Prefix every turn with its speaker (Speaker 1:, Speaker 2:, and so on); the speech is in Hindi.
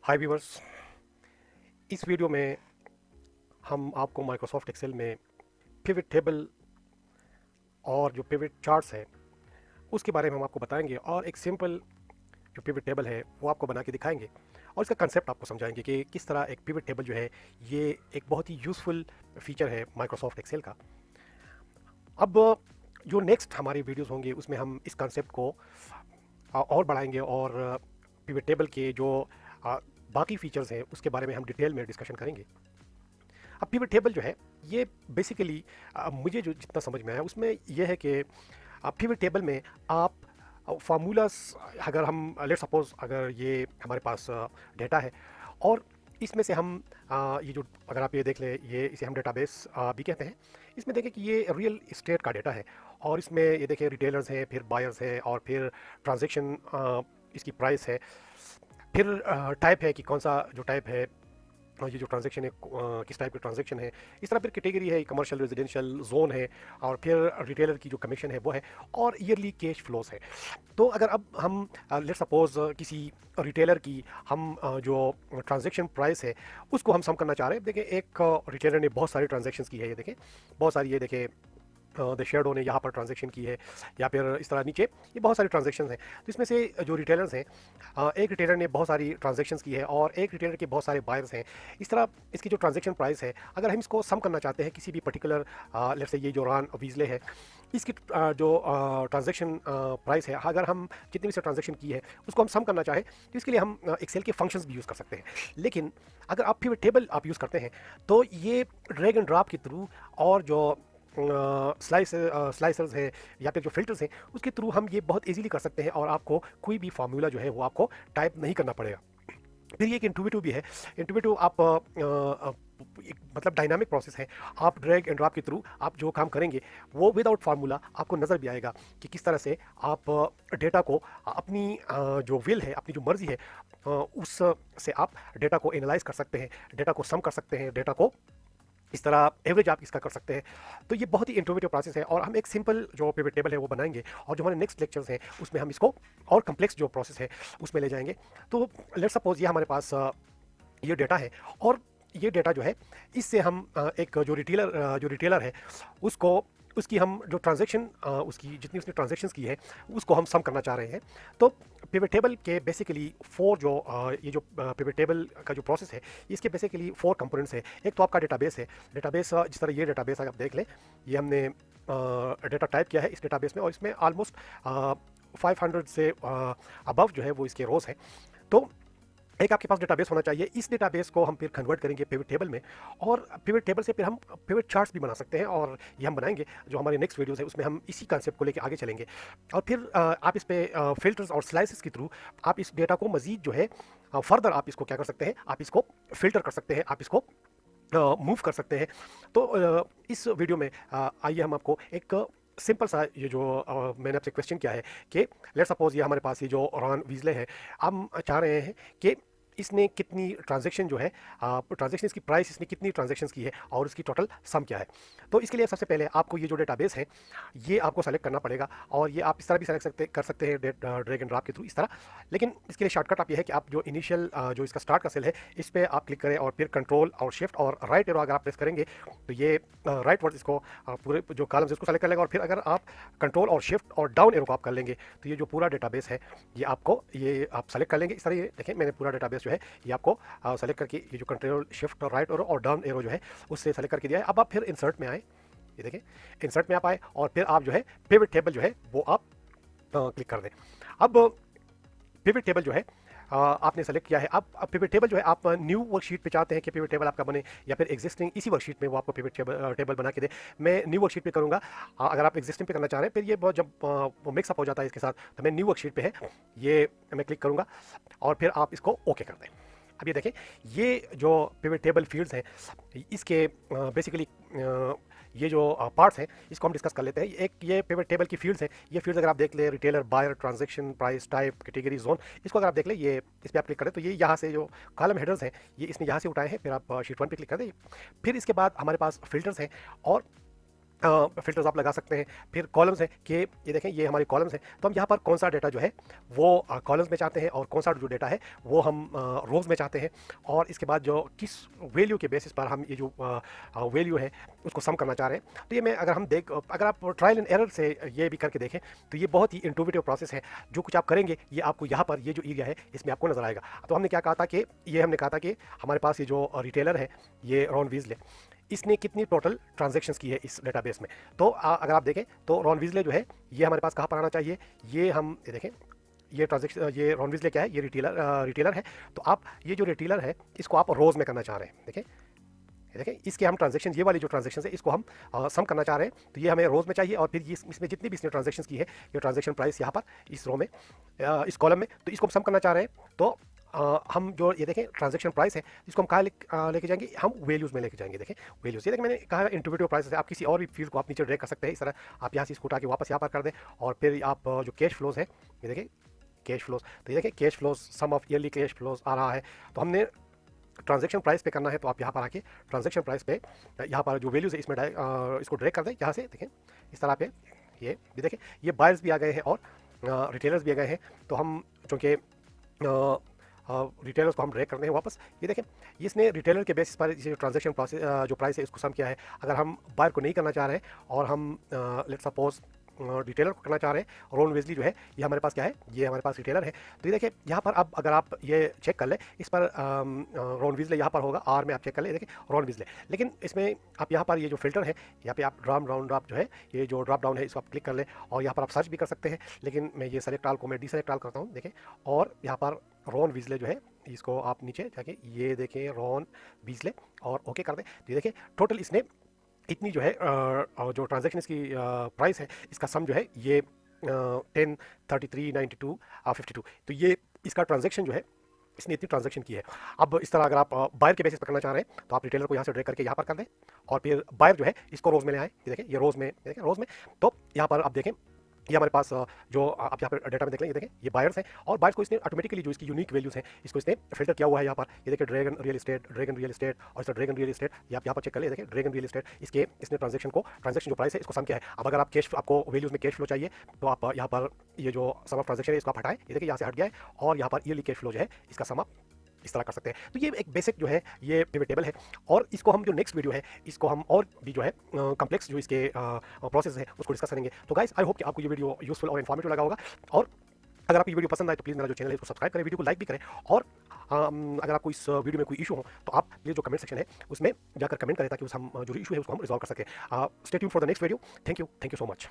Speaker 1: हाय व्यूअर्स। इस वीडियो में हम आपको माइक्रोसॉफ्ट एक्सेल में पिवट टेबल और जो पिवट चार्ट्स है उसके बारे में हम आपको बताएंगे और एक सिंपल जो पिवट टेबल है वो आपको बना के दिखाएंगे और इसका कंसेप्ट आपको समझाएंगे कि किस तरह एक पिवट टेबल जो है ये एक बहुत ही यूज़फुल फीचर है माइक्रोसॉफ्ट एक्सेल का। अब जो नेक्स्ट हमारी वीडियोस होंगे उसमें हम इस कंसेप्ट को और बढ़ाएंगे और पिवट टेबल के जो अ, बाकी फीचर्स हैं उसके बारे में हम डिटेल में डिस्कशन करेंगे। अब पिवट टेबल जो है ये बेसिकली मुझे जो जितना समझ में आया उसमें यह है कि पिवट टेबल में आप फार्मूलास, अगर हम लेट सपोज अगर ये हमारे पास डेटा है और इसमें से हम ये जो अगर आप ये देख लें, ये इसे हम डेटाबेस भी कहते हैं। इसमें देखें कि ये रियल इस्टेट का डेटा है और इसमें ये देखें रिटेलर्स हैं, फिर बायर्स हैं और फिर ट्रांजैक्शन इसकी प्राइस है, फिर टाइप है कि कौन सा जो टाइप है, ये जो ट्रांजैक्शन है किस टाइप की ट्रांजैक्शन है। इस तरह फिर कैटेगरी है, कमर्शियल, रेजिडेंशियल, जोन है और फिर रिटेलर की जो कमीशन है वो है और ईयरली कैश फ्लोस है। तो अगर अब हम लेट सपोज किसी रिटेलर की हम जो ट्रांजैक्शन प्राइस है उसको हम सम करना चाह रहे हैं। देखें एक रिटेलर ने बहुत सारी ट्रांजैक्शंस की है, ये देखें बहुत सारी, ये देखें द शेडो ने यहाँ पर ट्रांजैक्शन की है या फिर इस तरह नीचे ये बहुत सारी ट्रांजैक्शंस हैं। तो इसमें से जो रिटेलर्स हैं, एक रिटेलर ने बहुत सारी ट्रांजैक्शंस की है और एक रिटेलर के बहुत सारे बायर्स हैं। इस तरह इसकी जो ट्रांजैक्शन प्राइस है, अगर हम इसको सम करना चाहते हैं किसी भी पर्टिकुलर, लेट्स से ये जो रान वीजले है इसकी जो ट्रांजैक्शन प्राइस है, अगर हम जितनी भी से ट्रांजैक्शन की है उसको हम सम करना चाहें तो इसके लिए हम एक्सेल के फंक्शंस भी यूज़ कर सकते हैं। लेकिन अगर आप पिवट टेबल आप यूज़ करते हैं तो ये ड्रैग एंड ड्रॉप के थ्रू और जो स्लाइसर्स हैं या फिर जो फिल्टर्स हैं उसके थ्रू हम ये बहुत इजीली कर सकते हैं और आपको कोई भी फार्मूला जो है वो आपको टाइप नहीं करना पड़ेगा। फिर ये एक इंटुइटिव भी है। इंटुइटिव आप एक मतलब डायनामिक प्रोसेस है। आप ड्रैग एंड ड्रॉप के थ्रू आप जो काम करेंगे वो विदाउट फार्मूला आपको नज़र भी आएगा कि किस तरह से आप डेटा को अपनी जो विल है, अपनी जो मर्जी है, उस से आप डेटा को एनालाइज कर सकते हैं, डेटा को सम कर सकते हैं, डेटा को इस तरह एवरेज आप इसका कर सकते हैं। तो ये बहुत ही इंटोवेटिव प्रोसेस है और हम एक सिंपल जो पिवट टेबल है वो बनाएंगे और जो हमारे नेक्स्ट लेक्चर्स हैं उसमें हम इसको और कम्प्लेक्स जो प्रोसेस है उसमें ले जाएंगे। तो लेट्स सपोज ये हमारे पास ये डेटा है और ये डेटा जो है इससे हम एक जो रिटेलर है उसको उसकी हम जो ट्रांजैक्शन उसकी जितनी उसने ट्रांजैक्शंस की है उसको हम सम करना चाह रहे हैं। तो पिवट टेबल के बेसिकली फोर जो ये जो पिवट टेबल का जो प्रोसेस है इसके बेसिकली फोर कंपोनेंट्स है। एक तो आपका डेटाबेस है। डेटाबेस जिस तरह ये डेटाबेस आप देख लें, ये हमने डेटा टाइप किया है इस डेटाबेस में और इसमें ऑलमोस्ट 500 से अबव जो है वो इसके रोज हैं। तो एक आपके पास डेटाबेस होना चाहिए। इस डेटाबेस को हम फिर कन्वर्ट करेंगे पिवट टेबल में और पिवट टेबल से फिर हम पिवट चार्ट्स भी बना सकते हैं और ये हम बनाएंगे जो हमारे नेक्स्ट वीडियोस है उसमें हम इसी कंसेप्ट को लेकर आगे चलेंगे। और फिर आप इस पे फिल्टर्स और स्लाइसेस के थ्रू आप इस डेटा को मजीद जो है फर्दर आप इसको क्या कर सकते हैं, आप इसको फिल्टर कर सकते हैं, आप इसको मूव कर सकते हैं। तो इस वीडियो में आइए हम आपको एक सिंपल सा ये जो मैंने आपसे क्वेश्चन किया है कि लेट सपोज ये हमारे पास ये जो रॉन वीजले है, हम चाह रहे हैं कि इसने कितनी ट्रांजैक्शन जो है, ट्रांजैक्शन इसकी प्राइस इसने कितनी ट्रांजैक्शंस की है और उसकी टोटल सम क्या है। तो इसके लिए सबसे पहले आपको ये जो डेटाबेस है ये आपको सेलेक्ट करना पड़ेगा और ये आप इस तरह भी सेलेक्ट कर सकते हैं ड्रैग एंड ड्रॉप के थ्रू इस तरह। लेकिन इसके लिए शॉर्टकट आप ये है कि आप जो इनिशियल जो इसका स्टार्ट का सेल है इस पर आप क्लिक करें और फिर कंट्रोल और शिफ्ट और राइट एरो अगर आप प्रेस करेंगे तो ये राइट वर्ड इसको पूरे जो कॉलम्स इसको सेलेक्ट कर लेगा और फिर अगर आप कंट्रोल और शिफ्ट और डाउन एरो को आप कर लेंगे तो ये जो पूरा डेटाबेस है ये आपको ये आप सेलेक्ट कर लेंगे। इस तरह ये देखें मैंने पूरा डेटाबेस जो है ये आपको सेलेक्ट करके ये जो कंट्रोल शिफ्ट और राइट एरो और डाउन एरो जो है उससे सेलेक्ट करके दिया है। अब आप फिर इंसर्ट में आए, ये देखें इंसर्ट में आप आए और फिर आप जो है पिवट टेबल जो है वो आप क्लिक कर दें। अब पिवट टेबल जो है आपने सेलेक्ट किया है। अब पिवट टेबल जो है आप न्यू वर्कशीट पे चाहते हैं कि पिवट टेबल आपका बने या फिर एग्जिस्टिंग इसी वर्कशीट में वो आपको पिवट टेबल बना के दे। मैं न्यू वर्कशीट पे करूंगा। अगर आप एग्जिस्टिंग पे करना चाह रहे हैं फिर ये बहुत जब वो मिक्सअप हो जाता है इसके साथ, तो मैं न्यू वर्कशीट पे है ये मैं क्लिक करूंगा और फिर आप इसको ओके कर दें। अब ये देखें ये जो पिवट टेबल फील्ड्स हैं इसके बेसिकली ये जो पार्ट्स हैं इसको हम डिस्कस कर लेते हैं। एक ये पिवट टेबल की फील्ड्स हैं। ये फील्ड्स अगर आप देख लें, retailer, buyer, transaction, price, type, category, zone, इसको अगर आप देख लें, ये इस पर आप क्लिक करें तो ये यहाँ से जो कॉलम हेडर्स हैं ये इसने यहाँ से उठाए हैं। फिर आप शीट 1 पे क्लिक कर दें। फिर इसके बाद हमारे पास फिल्टर्स हैं और फ़िल्टर्स आप लगा सकते हैं। फिर कॉलम्स हैं कि ये देखें, ये हमारे कॉलम्स हैं, तो हम यहाँ पर कौन सा डेटा जो है वो कॉलम्स में चाहते हैं और कौन सा जो डेटा है वो हम रोज़ में चाहते हैं। और इसके बाद जो किस वैल्यू के बेसिस पर हम ये जो वैल्यू है उसको सम करना चाह रहे हैं। तो ये मैं अगर आप ट्रायल एंड एरर से ये भी करके देखें तो ये बहुत ही इंटूविटिव प्रोसेस है। जो कुछ आप करेंगे ये आपको यहाँ पर ये जो एरिया है इसमें आपको नज़र आएगा। तो हमने क्या कहा था कि हमने कहा था कि हमारे पास ये जो रिटेलर है, ये रॉन वीजले, इसने कितनी टोटल ट्रांजैक्शंस की है इस डेटाबेस में। तो अगर आप देखें तो रॉन वीजले जो है ये हमारे पास कहाँ पर आना चाहिए, ये देखें, ये ट्रांजेक्शन, ये रॉन वीजले क्या है, ये रिटेलर है। तो आप ये जो रिटेलर है इसको आप रोज में करना चाह रहे हैं। देखें, ये देखें, इसके हम ट्रांजेक्शन, ये वाली जो ट्रांजेक्शन है इसको हम सम करना चाह रहे हैं। तो ये हमें रोज में चाहिए और फिर ये इसमें जितनी भी इसने ट्रांजेक्शन की है, ये ट्रांजेक्शन प्राइस यहाँ पर इस रो में, इस कॉलम में, तो इसको हम सम करना चाह रहे हैं। तो हम जो ये देखें ट्रांजैक्शन प्राइस है इसको हम कहाँ लेके जाएंगे, हम वैल्यूज़ में लेके जाएंगे। देखें वैल्यूज़, ये देखें मैंने कहा इंटरव्यूटिव प्राइस है। आप किसी और भी फील्ड को आप नीचे ड्रैग कर सकते हैं इस तरह। आप यहाँ से इसको उठा के वापस यहाँ पर कर दें और फिर आप जो कैश फ्लोज है, ये देखें कैश फ्लोज, तो ये देखें cash flows, some of early cash flows आ रहा है। तो हमने ट्रांजैक्शन प्राइस पे करना है, तो आप यहाँ पर आके ट्रांजैक्शन प्राइस पे यहाँ पर जो वैल्यूज़ है इसमें इसको ड्रैग कर दें यहाँ से। देखें इस तरह पे ये भी देखें, ये बायर्स भी आ गए हैं और रिटेलर्स भी आ गए हैं। तो हम चूँकि रिटेलर्स को हम ड्रैग करते हैं वापस, ये देखें इसने रिटेलर के बेसिस पर ये ट्रांजैक्शन प्रोसेस जो प्राइस है इसको सम किया है। अगर हम बायर को नहीं करना चाह रहे हैं और हम लेट्स सपोज रिटेलर को करना चाह रहे हैं, रोन वेजली जो है ये हमारे पास क्या है, ये हमारे पास रिटेलर है। तो ये देखिए यहाँ पर अब अगर आप ये चेक कर लें इस पर रोन वेजले यहाँ पर होगा, आर में आप चेक कर लें, देखिए रोन वेजले। लेकिन इसमें आप यहाँ पर ये जो फिल्टर है, यहाँ पे आप ड्रॉप जो है, ये जो ड्रॉप डाउन है इसको आप क्लिक कर लें और यहाँ पर आप सर्च भी कर सकते हैं। लेकिन मैं ये सेलेक्ट आल को मैं डिसेलेक्ट आल करता हूँ, देखें। और यहाँ पर रॉन विजले जो है इसको आप नीचे जाके ये देखें रॉन विजले और ओके कर दें। तो ये देखें टोटल इसने इतनी जो है जो ट्रांजैक्शन इसकी प्राइस है इसका सम जो है ये 10, 33, 92, 52, तो ये इसका ट्रांजैक्शन जो है इसने इतनी ट्रांजैक्शन की है। अब इस तरह अगर आप बायर के बेसिस पर करना चाह रहे हैं तो आप रिटेलर को यहाँ से ड्रैग करके यहाँ पर कर दें और फिर बायर जो है इसको रोज में ले आए। ये देखें ये रोज में, देखें रोज में। तो यहाँ पर आप देखें ये हमारे पास जो आप यहाँ पर डेटा में देख लें, ये देखें ये बायर्स हैं और बायर्स को इसने ऑटोमेटिकली जो इसकी यूनिक वैल्यूज हैं इसको इसने फिल्टर किया हुआ है यहाँ पर। ये देखें ड्रैगन रियल एस्टेट और इस ड्रैगन रियल एस्टेट, ये आप यहाँ पर चेक कर लें, देखें ड्रैगन रियल एस्टेट, इसके इसने ट्रांजैक्शन जो प्राइस है इसको सम किया है। अब अगर आपको वैल्यूज में कैश फ्लो चाहिए तो आप यहाँ पर ये जो सम ऑफ ट्रांजैक्शन है इसको आप हटाएं, ये देखिए यहाँ से हट गया है और यहाँ पर ईयरली कैश फ्लो जो है इसका सम आप इस तरह कर सकते हैं। तो ये एक बेसिक जो है ये पिवट टेबल है और इसको हम जो नेक्स्ट वीडियो है इसको हम और भी जो है कम्प्लेक्स जो इसके प्रोसेस है उसको डिस्कस करेंगे। तो गाइस आई होप कि आपको ये वीडियो यूजफुल और इन्फॉर्मेटिव लगा होगा और अगर आपको ये वीडियो पसंद आए तो प्लीज़ मेरा जो चैनल है उसको सब्सक्राइब करें, वीडियो को लाइक भी करें और अगर आपको इस वीडियो में कोई इशू हो तो आप प्लीज़ जो कमेंट सेक्शन है उसमें जाकर कमेंट करें ताकि उस हम जो इशू है उसको हम रिजॉल्व कर सकें। Stay tuned for the next video. Thank you so much.